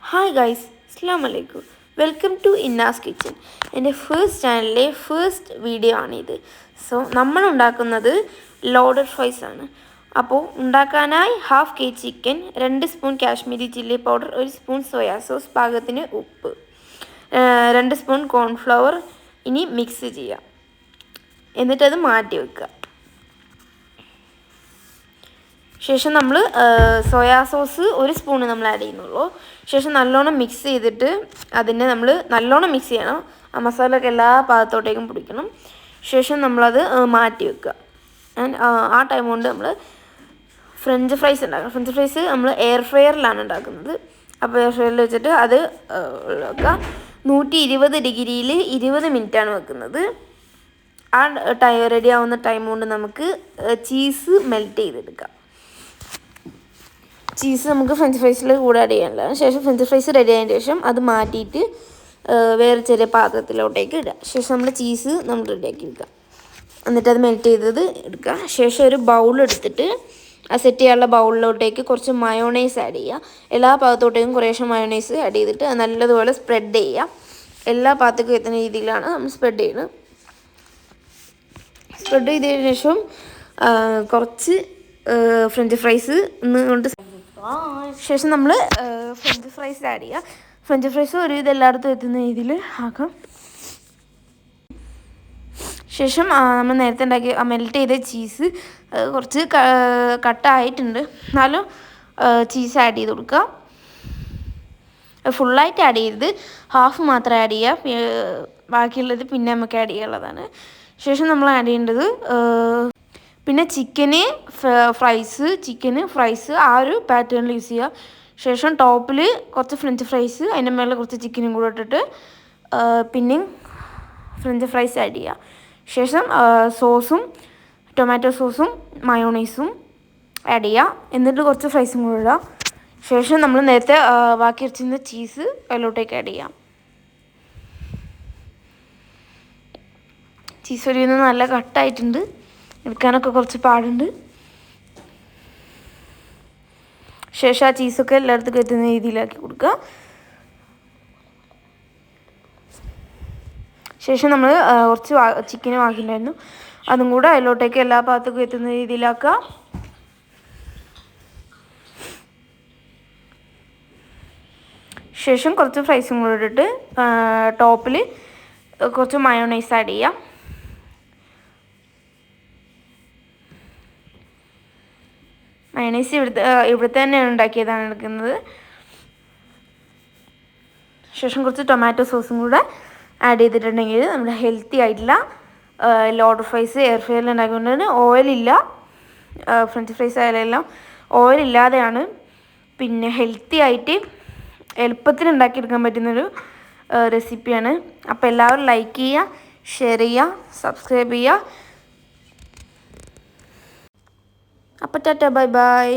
Hi guys, അസ്സലാമു അലൈക്കും. Welcome to Inna's kitchen. എൻ്റെ ചാനലിലെ ഫസ്റ്റ് വീഡിയോ ആണിത്. സോ നമ്മൾ ഉണ്ടാക്കുന്നത് ലോഡഡ് ഫ്രൈസ് ആണ്. അപ്പോൾ ഉണ്ടാക്കാനായി 1/2 kg chicken, 2 spoon Kashmiri chilli powder, 1 spoon soya sauce, പാകത്തിന് ഉപ്പ്, 2 സ്പൂൺ കോൺഫ്ലവർ. ഇനി മിക്സ് ചെയ്യാം, എന്നിട്ടത് മാറ്റി വെക്കുക. ശേഷം നമ്മൾ സോയാ സോസ് 1 സ്പൂണ് നമ്മൾ ആഡ് ചെയ്യുന്നുള്ളൂ. ശേഷം നല്ലോണം മിക്സ് ചെയ്തിട്ട് അതിനെ നമ്മൾ നല്ലോണം മിക്സ് ചെയ്യണം. ആ മസാലയൊക്കെ എല്ലാ ഭാഗത്തോട്ടേക്കും പിടിക്കണം. ശേഷം നമ്മളത് മാറ്റി വെക്കുക. ആൻഡ് ആ ടൈം കൊണ്ട് നമ്മൾ ഫ്രഞ്ച് ഫ്രൈസ് ഉണ്ടാക്കണം. ഫ്രഞ്ച് ഫ്രൈസ് നമ്മൾ എയർ ഫ്രയറിലാണ് ഉണ്ടാക്കുന്നത്. അപ്പോൾ എയർ ഫ്രയറിൽ വെച്ചിട്ട് അത് വെക്കുക. 120 ഡിഗ്രിയിൽ 20 മിനിറ്റാണ് വെക്കുന്നത്. ആ റെഡി ആവുന്ന ടൈം കൊണ്ട് നമുക്ക് ചീസ് മെൽറ്റ് ചെയ്തെടുക്കാം. ചീസ് നമുക്ക് ഫ്രഞ്ച് ഫ്രൈസിൽ കൂടെ ആഡ് ചെയ്യാനുള്ള ശേഷം ഫ്രഞ്ച് ഫ്രൈസ് റെഡി ആയതിന് ശേഷം അത് മാറ്റിയിട്ട് വേറെ ചെറിയ പാത്രത്തിലോട്ടേക്ക് ഇടുക. ശേഷം നമ്മൾ ചീസ് നമ്മൾ റെഡിയാക്കി എടുക്കുക. എന്നിട്ട് അത് മെൽറ്റ് ചെയ്തത് എടുക്കുക. ശേഷം ഒരു ബൗൾ എടുത്തിട്ട് ആ സെറ്റ് ചെയ്യാനുള്ള ബൗളിലോട്ടേക്ക് കുറച്ച് മയോണൈസ് ആഡ് ചെയ്യുക. എല്ലാ ഭാഗത്തോട്ടേക്കും കുറേശ്ശെ മയോണൈസ് ആഡ് ചെയ്തിട്ട് നല്ലതുപോലെ സ്പ്രെഡ് ചെയ്യുക. എല്ലാ ഭാഗത്തേക്കും എത്തുന്ന രീതിയിലാണ് നമ്മൾ സ്പ്രെഡ് ചെയ്യുന്നത്. സ്പ്രെഡ് ചെയ്തതിന് ശേഷം കുറച്ച് ഫ്രഞ്ച് ഫ്രൈസ് കൊണ്ട് ശേഷം നമ്മൾ ഫ്രഞ്ച് ഫ്രൈസ് ആഡ് ചെയ്യുക. ഫ്രഞ്ച് ഫ്രൈസ് ഒരു ഇത് എല്ലായിടത്തും എത്തുന്ന രീതിയിൽ ആക്കാം. ശേഷം നമ്മൾ നേരത്തെ ഉണ്ടാക്കി മെൽറ്റ് ചെയ്ത ചീസ് കുറച്ച് കട്ടായിട്ടുണ്ട്, എന്നാലും ചീസ് ആഡ് ചെയ്ത് കൊടുക്കുക. ഫുള്ളായിട്ട് ആഡ് ചെയ്തത് ഹാഫ് മാത്രം ആഡ് ചെയ്യുക. ബാക്കിയുള്ളത് പിന്നെ നമുക്ക് ആഡ് ചെയ്യാനുള്ളതാണ്. ശേഷം നമ്മൾ ആഡ് ചെയ്യേണ്ടത് പിന്നെ ചിക്കന് ഫ്രൈസ് ആ ഒരു പാറ്റേണിൽ യൂസ് ചെയ്യുക. ശേഷം ടോപ്പിൽ കുറച്ച് ഫ്രഞ്ച് ഫ്രൈസ്, അതിൻ്റെ മേലെ കുറച്ച് ചിക്കനും കൂടെ ഇട്ടിട്ട് പിന്നെയും ഫ്രഞ്ച് ഫ്രൈസ് ആഡ് ചെയ്യുക. ശേഷം സോസും ടൊമാറ്റോ സോസും മയോണൈസും ആഡ് ചെയ്യുക. എന്നിട്ട് കുറച്ച് ഫ്രൈസും കൂടെ ഇടുക. ശേഷം നമ്മൾ നേരത്തെ ബാക്കി വെച്ചിരുന്ന ചീസ് അതിലോട്ടേക്ക് ആഡ് ചെയ്യാം. ചീസ് ഒരു നല്ല കട്ടായിട്ടുണ്ട്, എടുക്കാനൊക്കെ കുറച്ച് പാടുണ്ട്. ശേഷം ആ ചീസൊക്കെ എല്ലായിടത്തും എത്തുന്ന രീതിയിലാക്കി കൊടുക്കുക. ശേഷം നമ്മൾ കുറച്ച് ചിക്കൻ വാങ്ങിയിട്ടുണ്ടായിരുന്നു, അതും കൂടെ അതിലോട്ടേക്ക് എല്ലാ ഭാഗത്തേക്കും എത്തുന്ന രീതിയിലാക്കുക. ശേഷം കുറച്ച് ഫ്രൈസും കൂടെ ഇട്ടിട്ട് ടോപ്പിൽ കുറച്ച് മയോണൈസ് ആഡ് ചെയ്യാം. മയോണൈസ് ഇവിടുത്തെ തന്നെയാണ് ഉണ്ടാക്കിയതാണ് എടുക്കുന്നത്. ശേഷം കുറച്ച് ടൊമാറ്റോ സോസും കൂടെ ആഡ് ചെയ്തിട്ടുണ്ടെങ്കിൽ നമ്മുടെ ഹെൽത്തി ആയിട്ടുള്ള ലോഡഡ് ഫ്രൈസ് എയർ ഫ്രയറിൽ ഉണ്ടാക്കിക്കൊണ്ടാണ്. ഓയിലില്ല, ഫ്രഞ്ച് ഫ്രൈസ് ആയാലെല്ലാം ഓയിലില്ലാതെയാണ്. പിന്നെ ഹെൽത്തി ആയിട്ട് എളുപ്പത്തിൽ ഉണ്ടാക്കിയെടുക്കാൻ പറ്റുന്നൊരു റെസിപ്പിയാണ്. അപ്പോൾ എല്ലാവരും ലൈക്ക് ചെയ്യുക, ഷെയർ ചെയ്യുക, സബ്സ്ക്രൈബ് ചെയ്യുക. അപ്പോൾ ടാറ്റ, ബൈ ബൈ.